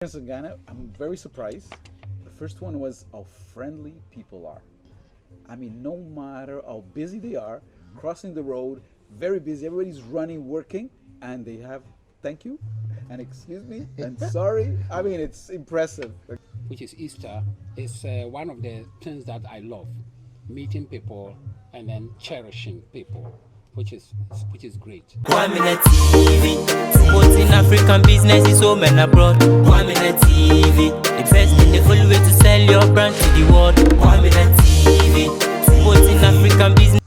In Ghana, I'm very surprised. The first one was how friendly people are. I mean, no matter how busy they are, crossing the road, very busy, everybody's running, working, and they have thank you and excuse me and sorry. I mean, it's impressive. Which is Easter, is one of the things that I love, meeting people and then cherishing people, which is great. Kwaminat TV, promoting African businesses home and abroad. Kwaminat TV, the best and the only way to sell your brand to the world. Kwaminat TV, promoting African business.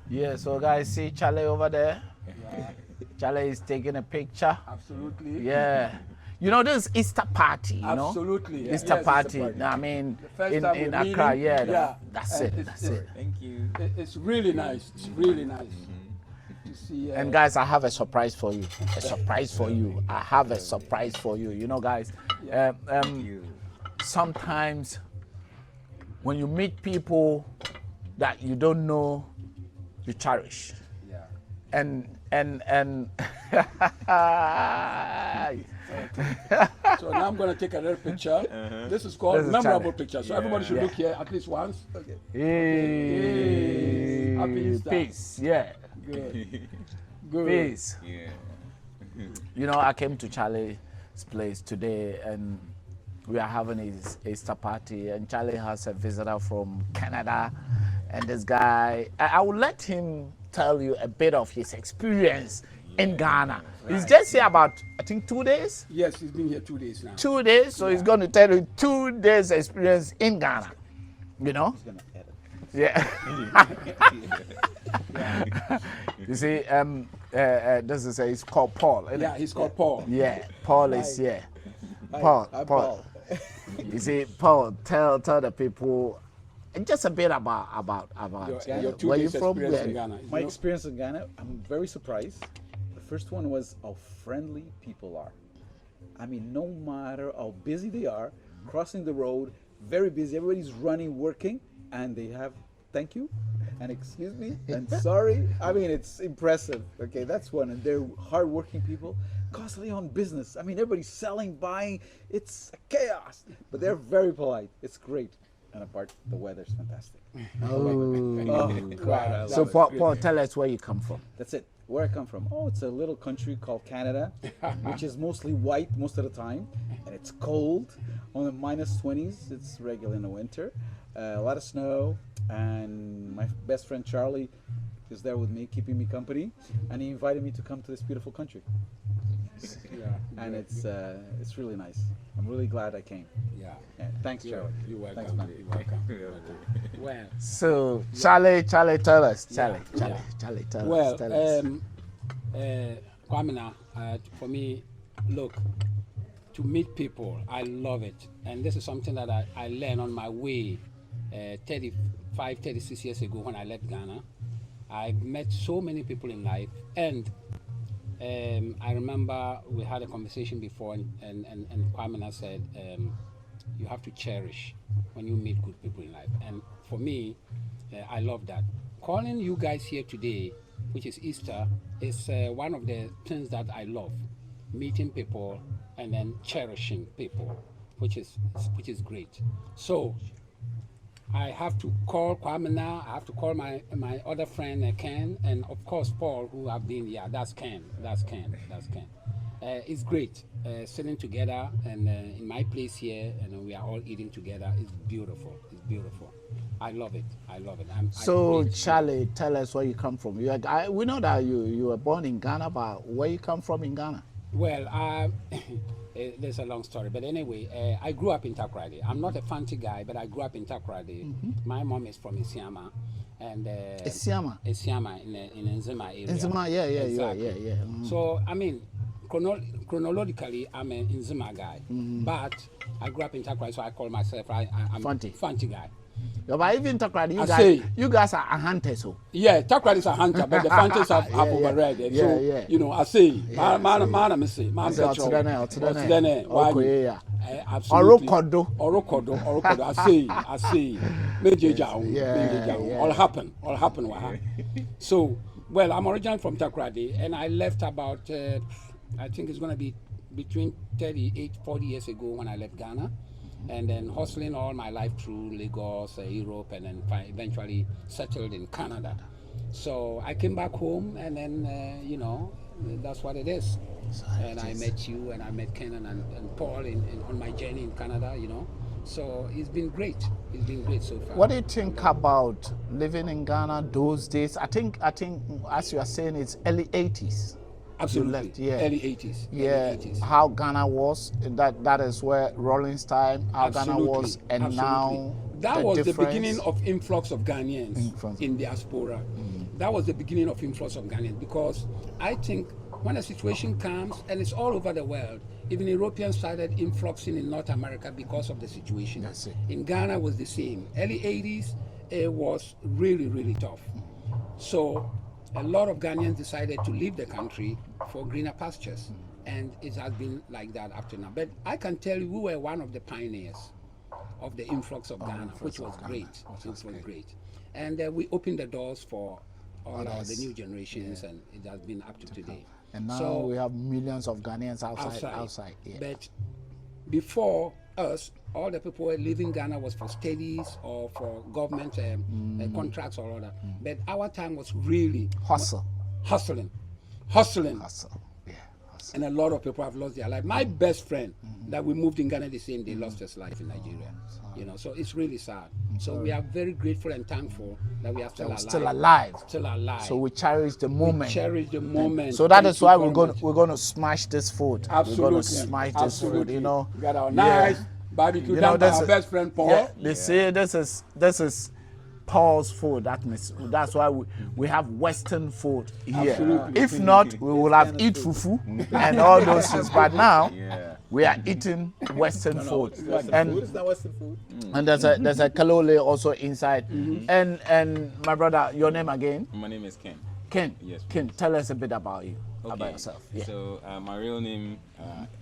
Yeah, so guys, see Charlie over there? Yeah. Charlie is taking a picture. Absolutely. Yeah. You know, this Easter party, you know? Absolutely. Easter Yes, party. Easter party. I mean, First in time we're Accra, meeting. yeah. That's it. That's it. Thank you. It's really nice. It's really nice to see. And guys, I have a surprise for you. A surprise for you. I have a surprise for you. You know, guys, sometimes when you meet people that you don't know, you cherish. Yeah. And So now I'm going to take a little picture. This is called This is memorable Charlie. picture. So everybody should Yeah. look here at least once. Okay. Hey, Happy Easter. peace. Yeah, Good. Good. peace. Yeah. You know, I came to Charlie's place today, and we are having his Easter party. And Charlie has a visitor from Canada, and this guy. I will let him tell you a bit of his experience in Ghana. He's just here about, I think, 2 days. Yes, he's been here 2 days now. 2 days, so he's going to tell you 2 days experience in Ghana. You know? He's going to edit. Yeah. You see, this is he's called Paul. Isn't Yeah, it? he's called Paul. Yeah, Paul is Hi. here. Hi, Paul. I'm Paul. You see, Paul, tell the people just a bit about Your 2 where you days from. experience in Ghana. Yeah. My experience in Ghana, I'm very surprised. The first one was how friendly people are. I mean, no matter how busy they are, crossing the road, very busy, everybody's running, working, and they have thank you and excuse me and sorry. I mean, it's impressive. Okay, that's one. And they're hardworking people, constantly on business. I mean, everybody's selling, buying. It's chaos, but they're very polite. It's great. And apart, the weather's fantastic. Wow. So Paul, tell us where you come from. That's it. Where I come from? Oh, it's a little country called Canada, which is mostly white most of the time, and it's cold. On the -20s, it's regular in the winter. A lot of snow, and my best friend Charlie is there with me, keeping me company, and he invited me to come to this beautiful country. Yeah, and it's really nice. I'm really glad I came. Yeah. Thanks, Charlie. You're welcome. Thanks, man. You're welcome. Well, So Charlie, tell us. Charlie, tell well, us. Tell us. Kwaminat, for me, look, to meet people, I love it. And this is something that I learned on my way 36 years ago when I left Ghana. I met so many people in life, and I remember we had a conversation before, and Kwaminat said, you have to cherish when you meet good people in life. And for me, I love that. Calling you guys here today, which is Easter, is one of the things that I love, meeting people and then cherishing people, which is great. So I have to call Kwaminat, I have to call my other friend Ken, and of course Paul, who have been, yeah, that's Ken. It's great sitting together and in my place here, and we are all eating together. It's beautiful. I love it. So Charlie, tell us where you come from. We know that you were born in Ghana, but where you come from in Ghana? Well, there's a long story, but anyway, I grew up in Takoradi. I'm not a fancy guy, but I grew up in Takoradi. My mom is from Isiama, and Isiama in Nzima area. Nzima, yeah, exactly. yeah. So I mean, chronologically, I'm an Nzima guy, but I grew up in Takoradi, so I call myself I'm Fanti guy. Yeah, but even Takoradi, you guys are hunters, so. Yeah, Takoradi is a hunter, but the Fantas have overread it. So, you know, I say, man, I say, man, absolutely. Orokodo, I say, Major, all happen. So, well, I'm originally from Takoradi, and I left about I think it's going to be between 38, 40 years ago when I left Ghana, and then hustling all my life through Lagos, Europe, and then eventually settled in Canada. So I came back home, and then you know, that's what it is. And I met you, and I met Kenan and Paul on my journey in Canada, you know. So it's been great. It's been great so far. What do you think about living in Ghana those days? I think as you are saying, it's early 80s. Absolutely. You left, yeah. Early 80s. Yeah, Early 80s. how Ghana was, that is where Rollins time, how Ghana was, and Absolutely. now that was the difference. beginning of influx of Ghanaians in diaspora. That was the beginning of influx of Ghanaians, because I think when a situation comes, and it's all over the world, even Europeans started influxing in North America because of the situation. That's it. In Ghana was the same. Early 80s, it was really, really tough. So a lot of Ghanaians decided to leave the country for greener pastures. And it has been like that up to now. But I can tell you, we were one of the pioneers of the influx of Ghana, which was great. Which was great. And we opened the doors for all the new generations, and it has been up to today. And now So, we have millions of Ghanaians outside. Yeah. But before us, all the people who were leaving Ghana was for studies or for government contracts or other. But our time was really Hustle. hustling. Yeah. Hustle. And a lot of people have lost their life. My best friend that we moved in Ghana the same day lost his life in Nigeria. You know, so it's really sad. So we are very grateful and thankful that we are still alive. Still alive. Still alive. So we cherish the moment. Cherish the moment. So that Thank is you why very we're much. going to smash this food. Absolutely. We're going to smash this food. You know. We got our nice barbecue You done know, by this our is- best friend Paul. Yeah, they say this is Paul's food. That's why we have Western food here. Absolutely. If not, we will have eat fufu and all those things. But now we are eating Western food. And Food is not Western food. and there's a kalole also inside. And my brother, your name again? My name is Ken. Ken. Yes, Ken, tell us a bit about you, Okay. about yourself. Yeah. So my real name,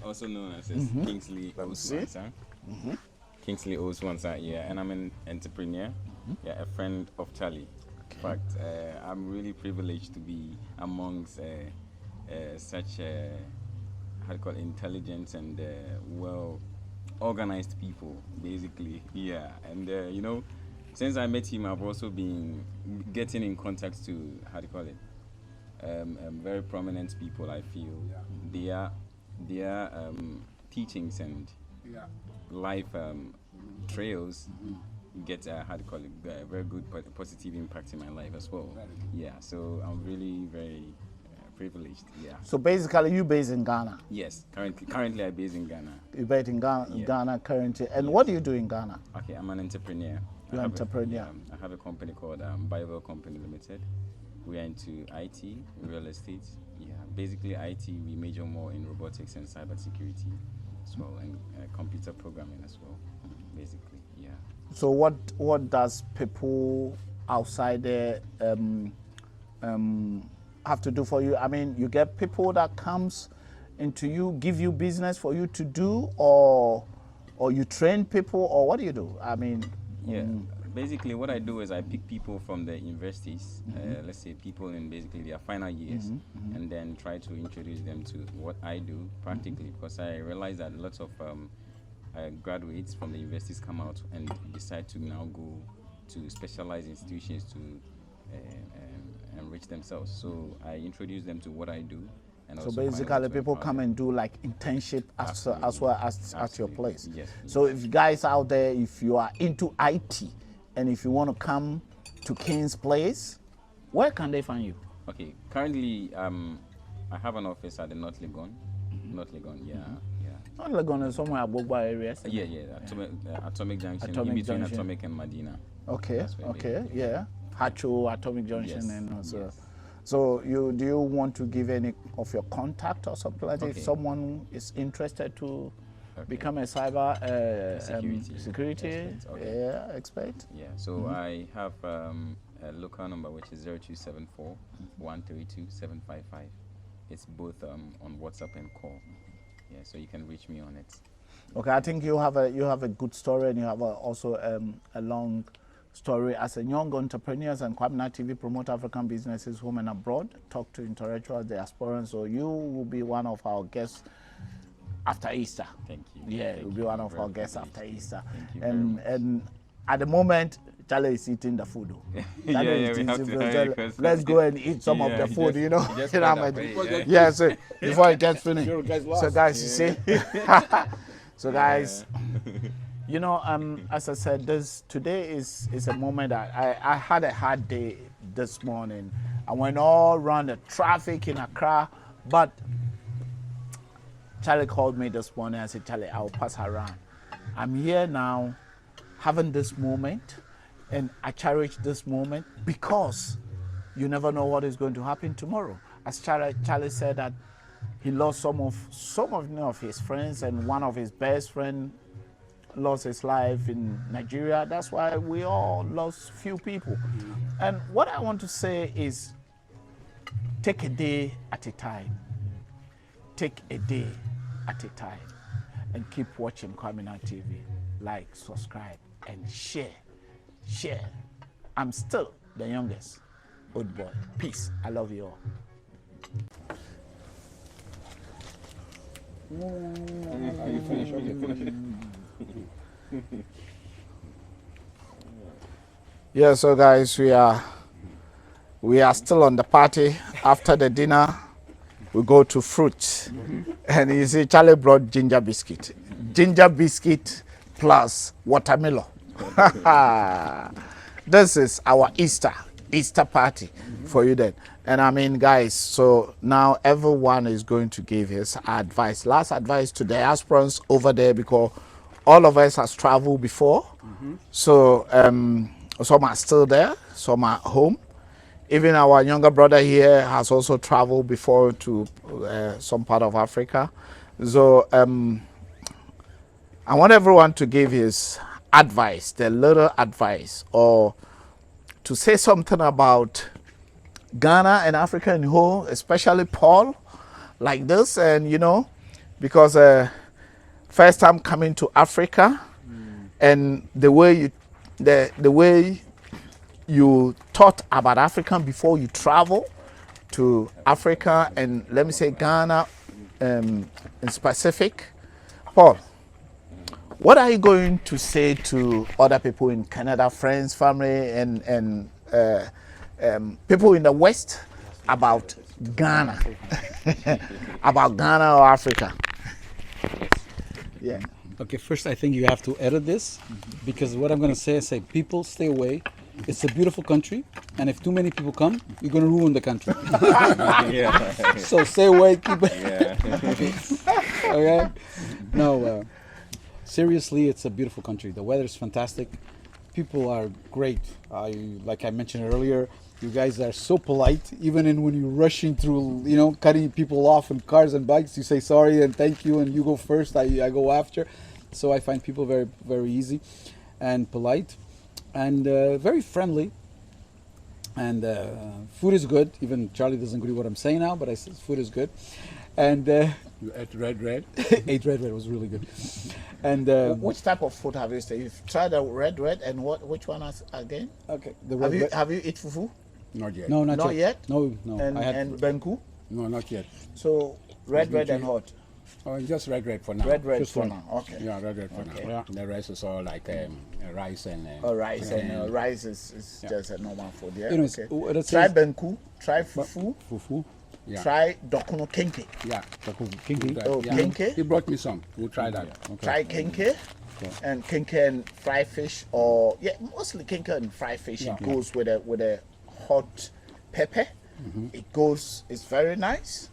also known as Kingsley Oswansa. Kingsley Oswansa, yeah, and I'm an entrepreneur, yeah, a friend of Charlie. In fact, I'm really privileged to be amongst such how to call it, intelligent and well organized people, basically, yeah. And you know, since I met him, I've also been getting in contact to how to call it. Very prominent people, I feel. Their teachings and life trails get how to call it, very good positive impact in my life as well. Yeah, so I'm really very privileged. Yeah. So basically, you based in Ghana. Yes, currently I'm based in Ghana. You based in Ghana, Yeah. Ghana currently. And what do you do in Ghana? Okay, I'm an entrepreneur. You're an entrepreneur. I have a company called Bible Company Limited. We are into IT, real estate. Yeah, basically IT. We major more in robotics and cybersecurity as well, and computer programming as well. Basically, yeah. So what does people outside there have to do for you? I mean, you get people that comes into you, give you business for you to do, or you train people, or what do you do? I mean, Yeah. Basically, what I do is I pick people from the universities, let's say people in basically their final years, and then try to introduce them to what I do practically, because I realize that lots of graduates from the universities come out and decide to now go to specialized institutions to enrich themselves. So I introduce them to what I do. And so also find basically out to people empower come them. and do like internship as well as at your Absolutely. place. Yes. So if you guys out there, if you are into IT and if you want to come to King's place, where can they find you? Okay, currently I have an office at the North Legon. North Legon, yeah. Not like on somewhere Bogba areas. Yeah, Atomic Junction, Atomic in between Junction. Atomic and Medina. Okay, That's where okay, we- yeah. Hacho, Atomic Junction, Yes, and also. yes. So do you want to give any of your contact or something like that? If Okay. someone is interested to Okay. become a cyber Security expert, okay. expert? Yeah, so I have a local number which is 0274 132 755. It's both on WhatsApp and call. Yeah, so you can reach me on it. Okay, I think you have a good story and you have also a long story as a young entrepreneurs and Kwaminat TV promote African businesses home and abroad, talk to intellectuals, diasporans. So you will be one of our guests after Easter. Thank you. Yeah, Thank you'll be you. one of Very our guests privileged. after Easter. Thank you very much. And at the moment, Charlie is eating the food. Yeah, Charlie yeah, is we have eating to food. hurry because- Let's go and eat some of Yeah, the he food, just- you know. he just You know got what I up, mean? yeah. Yeah, so before it gets finished. Sure, guys So lost. guys, you see. So guys, you know, as I said, today is a moment that I had a hard day this morning. I went all around the traffic in Accra, but Charlie called me this morning. I said, Charlie, I'll pass around. I'm here now, having this moment, and I cherish this moment because you never know what is going to happen tomorrow. As Charlie said that he lost some of his friends, and one of his best friend lost his life in Nigeria. That's why we all lost few people. And what I want to say is, take a day at a time. Take a day at a time, and keep watching Kwaminat TV. Like, subscribe, and share. Share. I'm still the youngest old boy. Peace. I love you all. Are you finished? Okay, finish it. Yeah, so guys, we are still on the party. After the dinner, we go to fruit. And you see, Charlie brought ginger biscuit. Ginger biscuit plus watermelon. This is our Easter party for you then. And I mean, guys, so now everyone is going to give his advice. Last advice to the diasporans over there, because all of us has traveled before. So some are still there, some are home. Even our younger brother here has also traveled before to some part of Africa. So I want everyone to give his advice, the little advice, or to say something about Ghana and Africa in whole, especially Paul, like this. And you know, because first time coming to Africa, and the way you thought about Africa before you travel to Africa, and let me say Ghana in specific. Paul, what are you going to say to other people in Canada, friends, family, and people in the West about Ghana, about Ghana or Africa? Yeah. Okay, first I think you have to edit this because what I'm going to say is people stay away. It's a beautiful country, and if too many people come, you're going to ruin the country. Yeah. So stay away, keep it. Yeah. Okay? No, seriously, it's a beautiful country. The weather is fantastic. People are great. Like I mentioned earlier, you guys are so polite. Even when you're rushing through, you know, cutting people off in cars and bikes, you say sorry and thank you, and you go first, I go after. So I find people very, very easy and polite and very friendly. And food is good. Even Charlie doesn't agree what I'm saying now, but I said food is good. And You ate red. ate red was really good. And Which type of food have you said? You've tried the red, and which one again? okay, the Have you red. have you eaten fufu? Not yet. No, not, Not yet? No. And I had and benku? No, not yet. So red and hot. Oh, just red for now. Red Just for one. now. Okay. Yeah, red for Okay. now. Yeah. The rest is all like rice and. Rice and rice is just a normal food. Yeah. You know, Okay. what it Try says- benku. Try fufu. fufu. Yeah. Try dokuno kenke. Yeah. Kinky. Oh, Yeah. kenke. He brought me some. We'll try that. Try kenke. And kenke and fried fish, or mostly kenke and fried fish. Yeah. It goes with a hot pepper. It goes. It's very nice.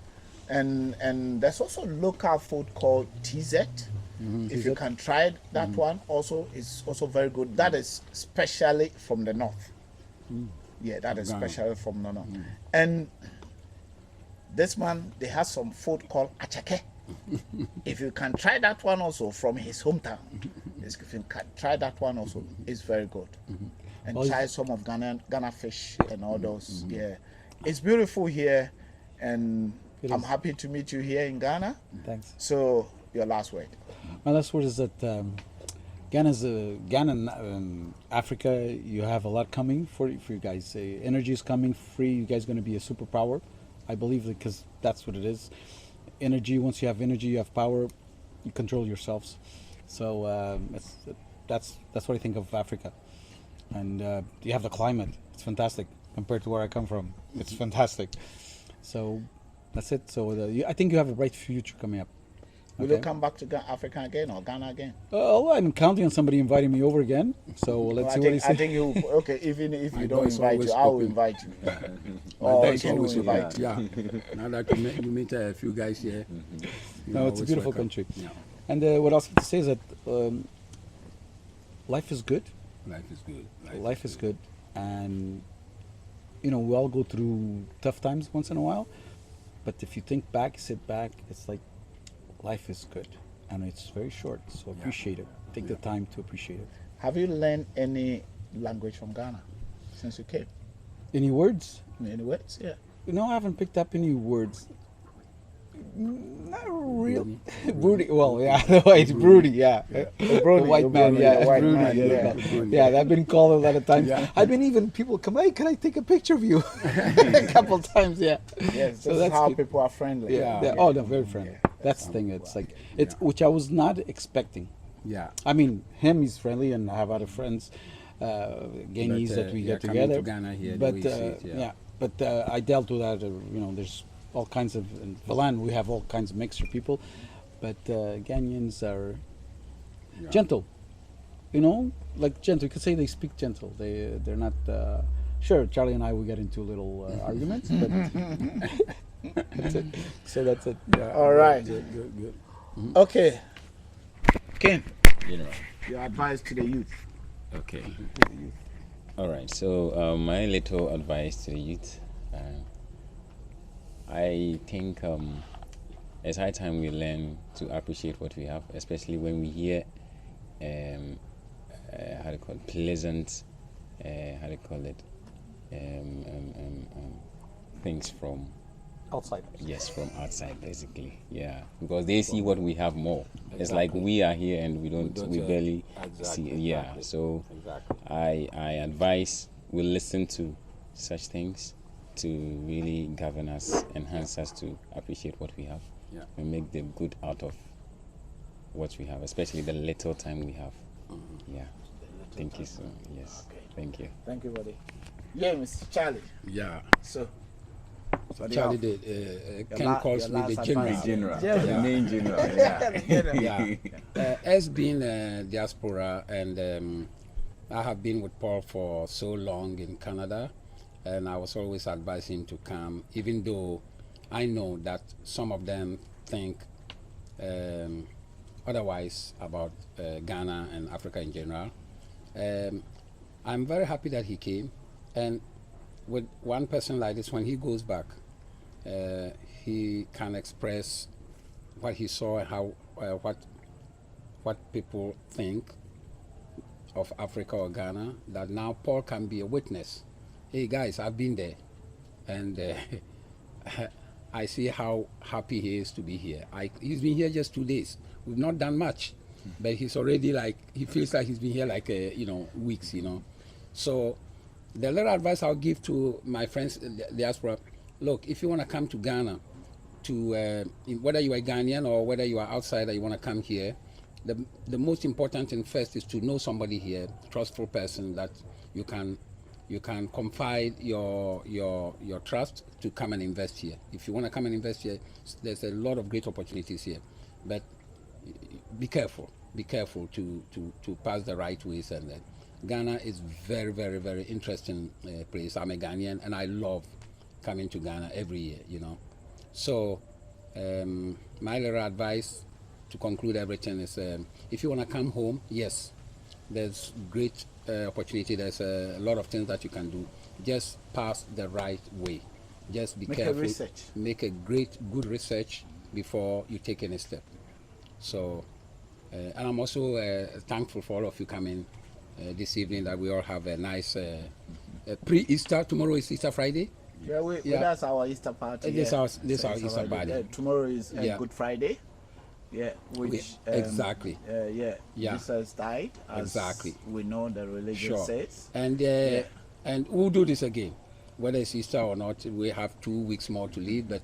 And there's also local food called TZ. If you can try that one, also it's also very good. That is specially from the north. Yeah, that is Ghana. specially from the north. And this man, they have some food called achake. If you can try that one also from his hometown, if you can try that one also, it's very good. And try some of Ghana fish and all those. Yeah, it's beautiful here, and I'm happy to meet you here in Ghana. Thanks. So your last word. My last word is that Africa, you have a lot coming for you guys. Energy is coming free. You guys going to be a superpower, I believe, because that's what it is. Energy. Once you have energy, you have power. You control yourselves. So that's what I think of Africa. And you have the climate. It's fantastic compared to where I come from. It's fantastic. So that's it. So I think you have a bright future coming up. Will you come back to Africa again or Ghana again? I'm counting on somebody inviting me over again. So let's see what he says. I think you. Okay, even if you don't door's invite always you, I will open. invite you. My Or door you is can always invite open. you. Yeah. Now that you meet a few guys here. No, it's a beautiful country. Yeah. And what else to say is that life is good. Life is good. Life is good, and we all go through tough times once in a while. But if you think back, sit back, it's like life is good, and it's very short. So appreciate it. Take the time to appreciate it. Have you learned any language from Ghana since you came? Any words? Any words? Yeah. No, I haven't picked up any words. Not real. Broody. Well, yeah, it's Broody. Yeah, the white man. Yeah, the white Broody. man, Yeah, I've been called a lot of times. I've been even people come, hey, can I take a picture of you? A couple times. Yeah. Yes. So This is that's how good. people are friendly. Yeah. Oh, no, very friendly. That's the thing. It's like which I was not expecting. Yeah. I mean, he's friendly, and I have other friends, Ghanese that we get coming together. to Ghana here, the But way you see it, yeah. but I dealt with that. There's all kinds of in Valan. We have all kinds of mixture people, but Ghanaians are gentle. Like gentle. You could say they speak gentle. They're not. Sure, Charlie and I will get into little arguments, but that's it. So that's it. Yeah. All right. Good. Okay. Ken, General. your advice to the youth. Okay. All right. So my little advice to the youth, I think it's high time we learn to appreciate what we have, especially when we hear how to call it, pleasant, how to call it, things from Outside. Yes, from outside, basically. Yeah, because they see what we have more. It's like we are here and we barely see. Yeah, so I advise we listen to such things to really govern us, enhance us to appreciate what we have, and make the good out of what we have, especially the little time we have. Yeah. Thank you, sir. Yes. Okay. Thank you. Thank you, buddy. Yeah, Mr. Charlie. Yeah. So. Charlie did. Ken calls me the general. The main general. As being a diaspora, and I have been with Paul for so long in Canada, and I was always advising him to come, even though I know that some of them think otherwise about Ghana and Africa in general. I'm very happy that he came, and with one person like this, when he goes back, he can express what he saw and how what people think of Africa or Ghana. That now Paul can be a witness. Hey guys, I've been there, and I see how happy he is to be here. He's been here just 2 days. We've not done much, but he's already he feels like he's been here like weeks. So. The little advice I'll give to my friends in the diaspora, look, if you want to come to Ghana, whether you are Ghanaian or whether you are outsider, you want to come here, the most important thing first is to know somebody here, trustful person that you can confide your trust to come and invest here. If you want to come and invest here, there's a lot of great opportunities here, but be careful to pass the right ways. And Ghana is very, very, very interesting place. I'm a Ghanaian and I love coming to Ghana every year, So my little advice to conclude everything is if you want to come home, yes, there's great opportunity. There's a lot of things that you can do. Just pass the right way. Just be careful. Research. Make a good research before you take any step. So, and I'm also thankful for all of you coming this evening, that we all have a nice pre-Easter. Tomorrow is Easter Friday. That's our Easter party. This our Easter party. Tomorrow is Good Friday. Yeah, which exactly. Yeah. Jesus died. As Exactly. We know the religion says. And and we'll do this again, whether it's Easter or not. We have 2 weeks more to live, but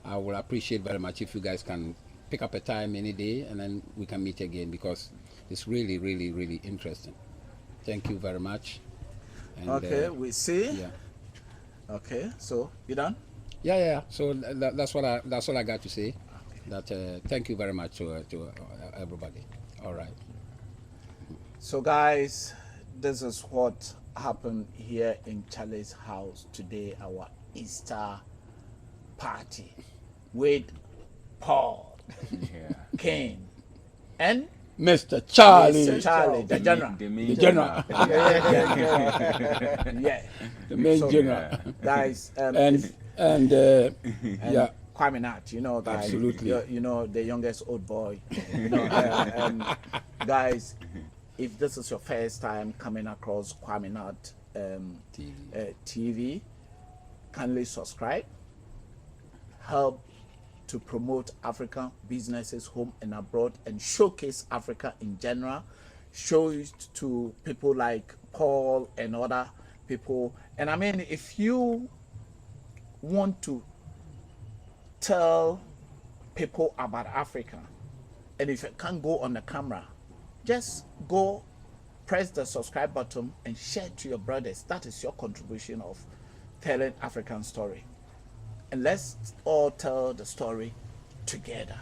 I will appreciate very much if you guys can pick up a time any day, and then we can meet again, because it's really, really, really interesting. Thank you very much. And, okay, we see. Yeah. Okay, so you done? Yeah. So that's what I got to say. That thank you very much to everybody. All right. So guys, this is what happened here in Charlie's house today, our Easter party with Paul, King, and Mr. Charlie. Mr. Charlie, the general. The general. Yeah. The main So, general. Guys, And yeah. Kwaminat, you know that. Absolutely. You know, the youngest old boy. You know, guys, if this is your first time coming across Kwaminat TV, kindly subscribe. Help to promote African businesses home and abroad, and showcase Africa in general. Show it to people like Paul and other people. And I mean, if you want to tell people about Africa, and if you can't go on the camera, just go press the subscribe button and share it to your brothers. That is your contribution of telling African story. And let's all tell the story together.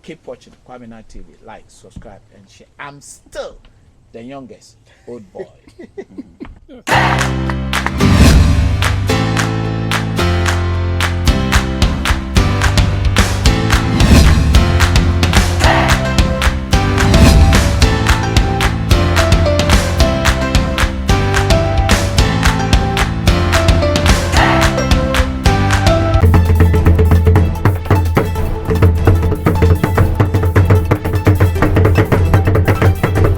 Keep watching Kwaminat TV. Like, subscribe, and share. I'm still the youngest old boy.